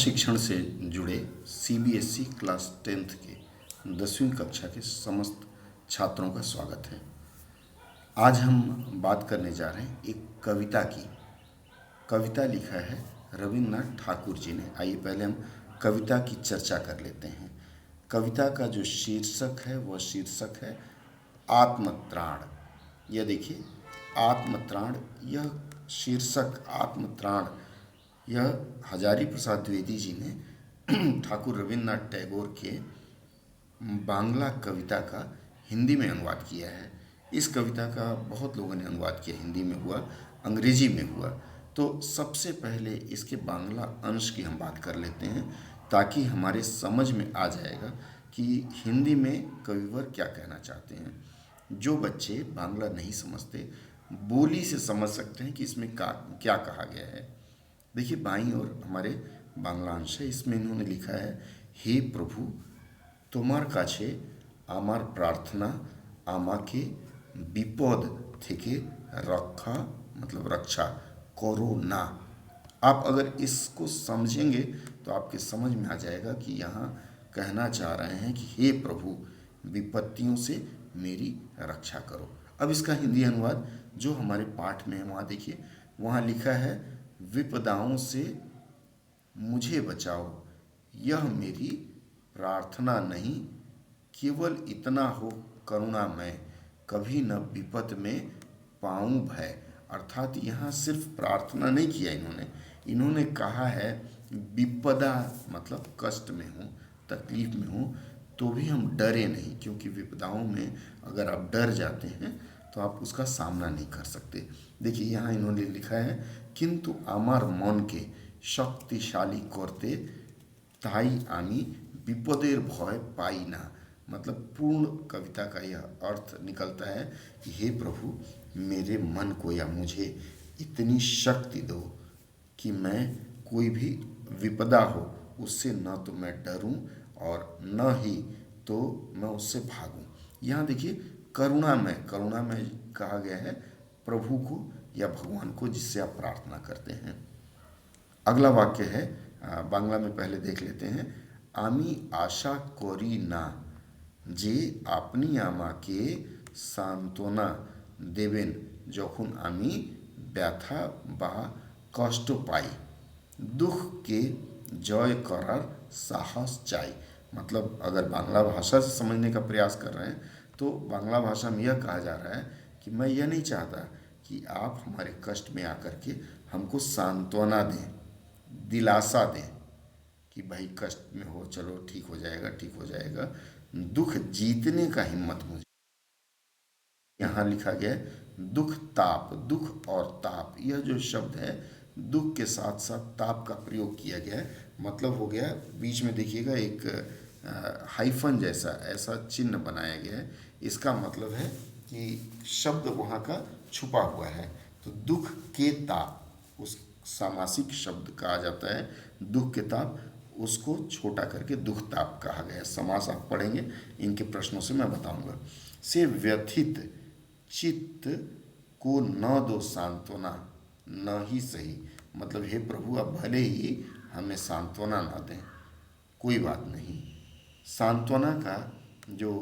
शिक्षण से जुड़े सीबीएसई क्लास 10th के 10वीं कक्षा के समस्त छात्रों का स्वागत है। आज हम बात करने जा रहे हैं एक कविता की। कविता लिखा है रविन्द्रनाथ ठाकुर जी ने। आइए पहले हम कविता की चर्चा कर लेते हैं। कविता का जो शीर्षक है वह शीर्षक है आत्मत्राण। यह देखिए, आत्मत्राण, यह शीर्षक आत्मत्राण यह हजारी प्रसाद द्विवेदी जी ने ठाकुर रविन्द्रनाथ टैगोर के बांग्ला कविता का हिंदी में अनुवाद किया है। इस कविता का बहुत लोगों ने अनुवाद किया, हिंदी में हुआ, अंग्रेजी में हुआ। तो सबसे पहले इसके बांग्ला अंश की हम बात कर लेते हैं ताकि हमारे समझ में आ जाएगा कि हिंदी में कविवर क्या कहना चाहते हैं। जो बच्चे बांग्ला नहीं समझते बोली से समझ सकते हैं कि इसमें क्या कहा गया है। देखिए, बाईं ओर हमारे बांग्ला अंश है। इसमें इन्होंने लिखा है, हे प्रभु তোমার কাছে আমার प्रार्थना আমাকে विपद থেকে रक्षा, मतलब रक्षा करो ना। आप अगर इसको समझेंगे तो आपके समझ में आ जाएगा कि यहाँ कहना चाह रहे हैं कि हे प्रभु विपत्तियों से मेरी रक्षा करो। अब इसका हिंदी अनुवाद जो हमारे पाठ में है वहाँ देखिए, वहाँ लिखा है, विपदाओं से मुझे बचाओ, यह मेरी प्रार्थना नहीं, केवल इतना हो करुणामय, कभी न विपद में पाऊं भय। अर्थात यहाँ सिर्फ प्रार्थना नहीं किया इन्होंने कहा है विपदा मतलब कष्ट में हो, तकलीफ में हो तो भी हम डरे नहीं, क्योंकि विपदाओं में अगर आप डर जाते हैं तो आप उसका सामना नहीं कर सकते। देखिए, यहाँ इन्होंने लिखा है, किंतु आमार मन के शक्तिशाली करते ताई आमी विपदेर भय पाई ना। मतलब पूर्ण कविता का यह अर्थ निकलता है कि हे प्रभु मेरे मन को या मुझे इतनी शक्ति दो कि मैं कोई भी विपदा हो उससे न तो मैं डरूं और न ही तो मैं उससे भागूं। यहाँ देखिए, करुणामय कहा गया है प्रभु को या भगवान को जिससे आप प्रार्थना करते हैं। अगला वाक्य है, बांग्ला में पहले देख लेते हैं, आमी आशा करी ना जे अपनी आमाके सांत्वना देवेन যখন আমি ব্যথা বা কষ্ট পাই, दुख के जय करार साहस चाই। मतलब अगर बांग्ला भाषा से समझने का प्रयास कर रहे हैं तो बांग्ला भाषा में यह कहा जा रहा है कि मैं यह नहीं चाहता कि आप हमारे कष्ट में आकर के हमको सांत्वना दें, दिलासा दें कि भाई कष्ट में हो, चलो ठीक हो जाएगा। दुख जीतने का हिम्मत मुझे। यहाँ लिखा गया है दुख ताप, दुख और ताप, यह जो शब्द है दुख के साथ साथ ताप का प्रयोग किया गया है। मतलब हो गया, बीच में देखिएगा एक हाइफन जैसा ऐसा चिन्ह बनाया गया है। इसका मतलब है कि शब्द वहाँ का छुपा हुआ है। तो दुख के ताप, उस सामासिक शब्द कहा जाता है दुख के ताप, उसको छोटा करके दुख ताप कहा गया है। समास आप पढ़ेंगे, इनके प्रश्नों से मैं बताऊंगा। से व्यथित चित्त को न दो सांत्वना न ही सही। मतलब हे प्रभु आप भले ही हमें सांत्वना ना दें, कोई बात नहीं। सांत्वना का जो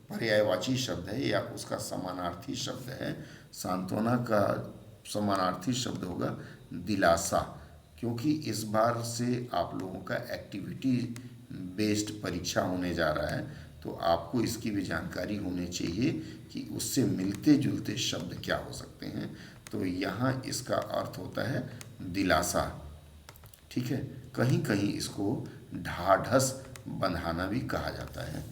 पर्यायवाची शब्द है या उसका समानार्थी शब्द है, सांत्वना का समानार्थी शब्द होगा दिलासा। क्योंकि इस बार से आप लोगों का एक्टिविटी बेस्ड परीक्षा होने जा रहा है, तो आपको इसकी भी जानकारी होनी चाहिए कि उससे मिलते जुलते शब्द क्या हो सकते हैं। तो यहाँ इसका अर्थ होता है दिलासा, ठीक है। कहीं कहीं इसको ढाढ़स बंधाना भी कहा जाता है।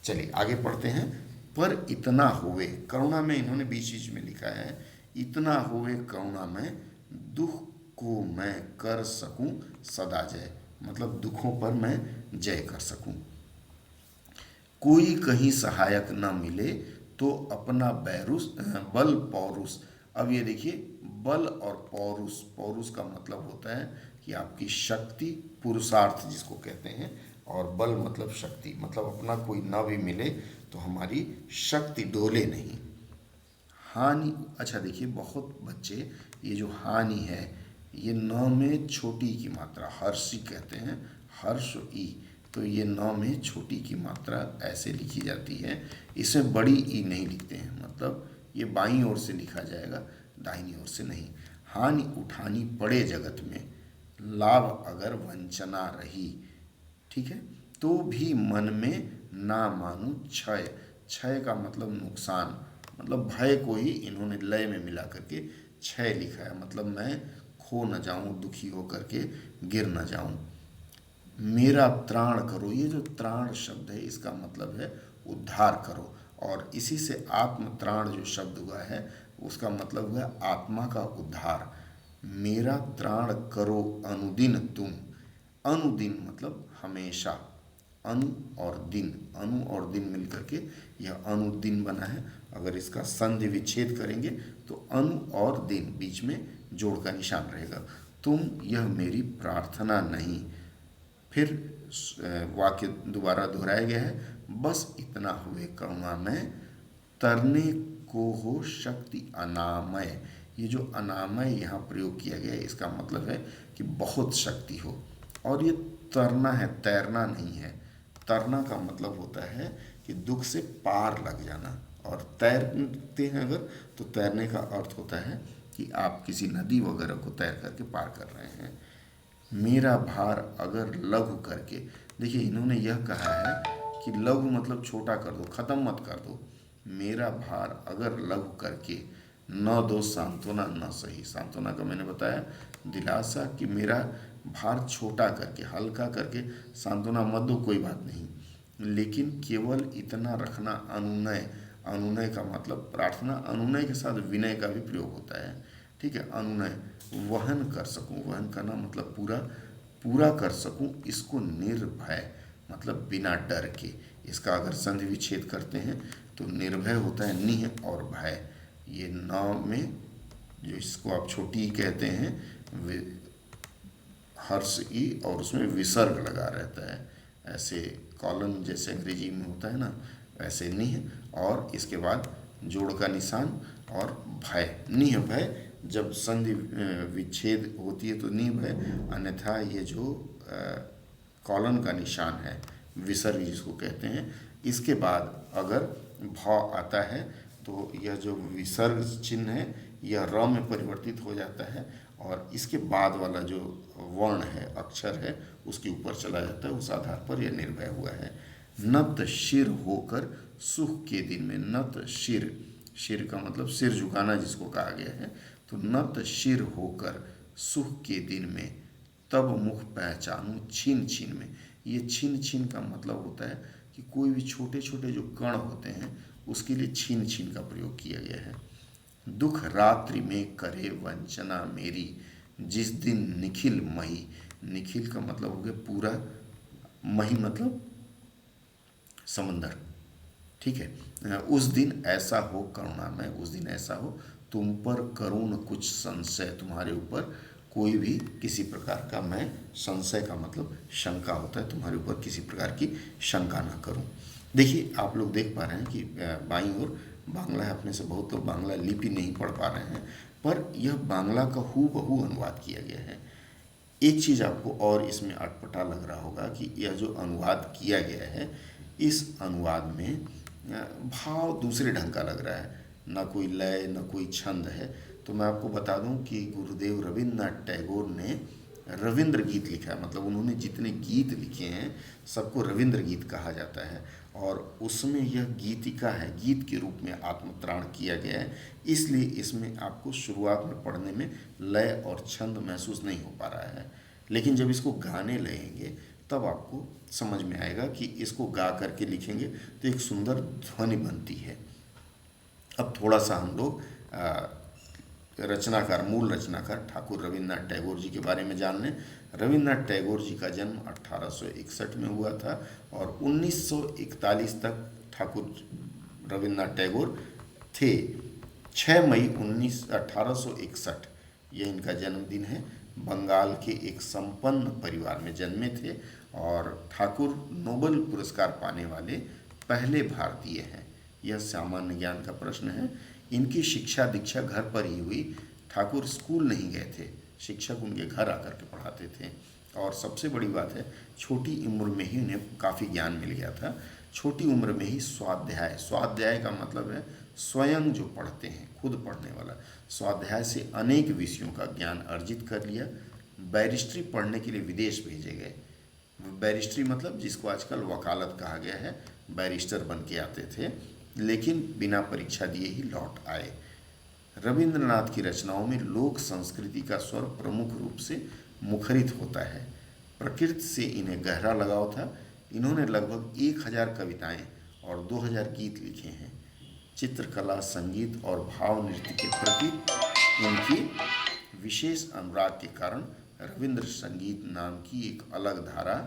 चलिए आगे पढ़ते हैं। पर इतना होवे, करुणा में इन्होंने बीच में लिखा है, इतना होवे करुणा में दुख को मैं कर सकूं सदा जय। मतलब दुखों पर मैं जय कर सकूं। कोई कहीं सहायक न मिले तो अपना बल पौरुष। अब ये देखिए, बल और पौरुष का मतलब होता है कि आपकी शक्ति, पुरुषार्थ जिसको कहते हैं, और बल मतलब शक्ति। मतलब अपना कोई न भी मिले तो हमारी शक्ति डोले नहीं। हानि, अच्छा देखिए, बहुत बच्चे ये जो हानि है ये न में छोटी की मात्रा हर्षी कहते हैं, हर्ष ई, तो ये न में छोटी की मात्रा ऐसे लिखी जाती है। इसमें बड़ी ई नहीं लिखते हैं, मतलब ये बाईं ओर से लिखा जाएगा, दाहिनी ओर से नहीं। हानि उठानी पड़े जगत में, लाभ अगर वंचना रही, ठीक है, तो भी मन में ना मानूं क्षय। क्षय का मतलब नुकसान, मतलब भय को ही इन्होंने लय में मिला करके क्षय लिखा है, मतलब मैं खो न जाऊं, दुखी हो करके गिर न जाऊं। मेरा त्राण करो, ये जो त्राण शब्द है इसका मतलब है उद्धार करो, और इसी से आत्म त्राण जो शब्द हुआ है उसका मतलब हुआ आत्मा का उद्धार। मेरा त्राण करो अनुदिन तुम, अनुदिन मतलब हमेशा, अनु और दिन, अनु और दिन मिलकर के यह अनुदिन बना है। अगर इसका संधि विच्छेद करेंगे तो अनु और दिन, बीच में जोड़ का निशान रहेगा। तुम यह मेरी प्रार्थना नहीं, फिर वाक्य दोबारा दोहराया गया है, बस इतना हुए करुणा में, तरने को हो शक्ति अनामय। ये जो अनामय यहाँ प्रयोग किया गया है इसका मतलब है कि बहुत शक्ति हो, और ये तरना है, तैरना नहीं है। तरना का मतलब होता है कि दुख से पार लग जाना, और तैरते हैं अगर, तो तैरने का अर्थ होता है कि आप किसी नदी वगैरह को तैर करके पार कर रहे हैं। मेरा भार अगर लघु करके, देखिए इन्होंने यह कहा है कि लघु मतलब छोटा कर दो, ख़त्म मत कर दो। मेरा भार अगर लघु करके न दो सांत्वना न सही। सांत्वना का मैंने बताया दिलासा, कि मेरा भार छोटा करके, हल्का करके सांत्वना मत दो, कोई बात नहीं, लेकिन केवल इतना रखना अनुनय। अनुनय का मतलब प्रार्थना, अनुनय के साथ विनय का भी प्रयोग होता है, ठीक है। अनुनय वहन कर सकूं, वहन करना मतलब पूरा पूरा कर सकूं इसको, निर्भय मतलब बिना डर के। इसका अगर संधि विच्छेद करते हैं तो निर्भय होता है निह और भय। ये न में जो इसको आप छोटी ई कहते हैं, हर्ष ई, और उसमें विसर्ग लगा रहता है, ऐसे कॉलन जैसे अंग्रेजी में होता है ना, वैसे निह, और इसके बाद जोड़ का निशान और भय, निह भय। जब संधि विच्छेद होती है तो निह भय, अन्यथा ये जो कॉलन का निशान है, विसर्ग जिसको कहते हैं, इसके बाद अगर भाव आता है तो यह जो विसर्ग चिन्ह है यह र में परिवर्तित हो जाता है, और इसके बाद वाला जो वर्ण है, अक्षर है, उसके ऊपर चला जाता है। उस आधार पर यह निर्भय हुआ है। नत शिर होकर सुख के दिन में, नत शिर, शिर का मतलब सिर झुकाना जिसको कहा गया है, तो नत शिर होकर सुख के दिन में, तब मुख पहचानूं छीन छीन में। ये छीन छीन का मतलब होता है कि कोई भी छोटे छोटे जो कण होते हैं उसके लिए छीन छीन का प्रयोग किया गया है। दुख रात्रि में करे वंचना मेरी, जिस दिन निखिल मही, निखिल का मतलब हो गया पूरा, मही मतलब समंदर, ठीक है। उस दिन ऐसा हो करुणा में, उस दिन ऐसा हो तुम पर करूं न कुछ संशय, तुम्हारे ऊपर कोई भी किसी प्रकार का, मैं संशय का मतलब शंका होता है, तुम्हारे ऊपर किसी प्रकार की शंका ना करूं। देखिए आप लोग देख पा रहे हैं कि बाईं ओर बांग्ला है, अपने से बहुत लोग बांग्ला लिपि नहीं पढ़ पा रहे हैं, पर यह बांग्ला का हूबहू अनुवाद किया गया है। एक चीज़ आपको और इसमें अटपटा लग रहा होगा कि यह जो अनुवाद किया गया है, इस अनुवाद में भाव दूसरे ढंग का लग रहा है, ना कोई लय न कोई छंद है। तो मैं आपको बता दूं कि गुरुदेव रविन्द्रनाथ टैगोर ने रविंद्र गीत लिखा है, मतलब उन्होंने जितने गीत लिखे हैं सबको रविंद्र गीत कहा जाता है, और उसमें यह गीतिका है, गीत के रूप में आत्मत्राण किया गया है। इसलिए इसमें आपको शुरुआत में पढ़ने में लय और छंद महसूस नहीं हो पा रहा है, लेकिन जब इसको गाने लगेंगे तब आपको समझ में आएगा कि इसको गा करके लिखेंगे तो एक सुंदर ध्वनि बनती है। अब थोड़ा सा हम लोग रचनाकार, मूल रचनाकार ठाकुर रविन्द्रनाथ टैगोर जी के बारे में जान लें। रविन्द्रनाथ टैगोर जी का जन्म 1861 में हुआ था, और 1941 तक ठाकुर रविन्द्रनाथ टैगोर थे। 6 मई 1861 यह इनका जन्मदिन है। बंगाल के एक संपन्न परिवार में जन्मे थे, और ठाकुर नोबेल पुरस्कार पाने वाले पहले भारतीय हैं। यह सामान्य ज्ञान का प्रश्न है। इनकी शिक्षा दीक्षा घर पर ही हुई। ठाकुर स्कूल नहीं गए थे, शिक्षक उनके घर आकर के पढ़ाते थे। और सबसे बड़ी बात है, छोटी उम्र में ही उन्हें काफ़ी ज्ञान मिल गया था। छोटी उम्र में ही स्वाध्याय, स्वाध्याय का मतलब है स्वयं जो पढ़ते हैं, खुद पढ़ने वाला, स्वाध्याय से अनेक विषयों का ज्ञान अर्जित कर लिया। बैरिस्ट्री पढ़ने के लिए विदेश भेजे गए। बैरिस्ट्री मतलब जिसको आजकल वकालत कहा गया है, बैरिस्टर बन के आते थे, लेकिन बिना परीक्षा दिए ही लौट आए। रविंद्रनाथ की रचनाओं में लोक संस्कृति का स्वर प्रमुख रूप से मुखरित होता है। प्रकृति से इन्हें गहरा लगाव था। इन्होंने लगभग 1000 कविताएं और 2000 गीत लिखे हैं। चित्रकला, संगीत और भाव नृत्य के प्रति इनकी विशेष अनुराग के कारण रविंद्र संगीत नाम की एक अलग धारा।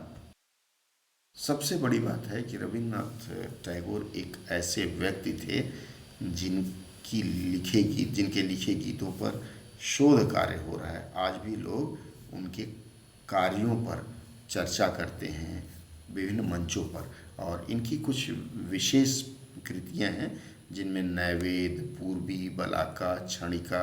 सबसे बड़ी बात है कि रविन्द्रनाथ टैगोर एक ऐसे व्यक्ति थे जिनके लिखे गीतों पर शोध कार्य हो रहा है। आज भी लोग उनके कार्यों पर चर्चा करते हैं विभिन्न मंचों पर, और इनकी कुछ विशेष कृतियां हैं जिनमें नैवेद्य, पूर्वी, बलाका, क्षणिका,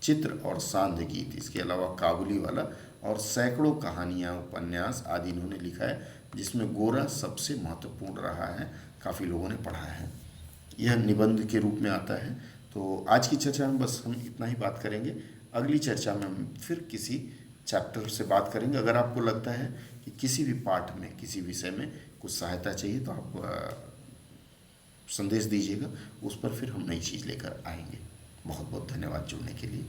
चित्र और सांध्य गीत, इसके अलावा काबुली वाला और सैकड़ों कहानियाँ, उपन्यास आदि इन्होंने लिखा है, जिसमें गोरा सबसे महत्वपूर्ण रहा है, काफ़ी लोगों ने पढ़ा है। यह निबंध के रूप में आता है। तो आज की चर्चा में बस हम इतना ही बात करेंगे। अगली चर्चा में हम फिर किसी चैप्टर से बात करेंगे। अगर आपको लगता है कि किसी भी पाठ में, किसी विषय में कुछ सहायता चाहिए तो आप संदेश दीजिएगा, उस पर फिर हम नई चीज़ लेकर आएंगे। बहुत बहुत धन्यवाद जुड़ने के लिए।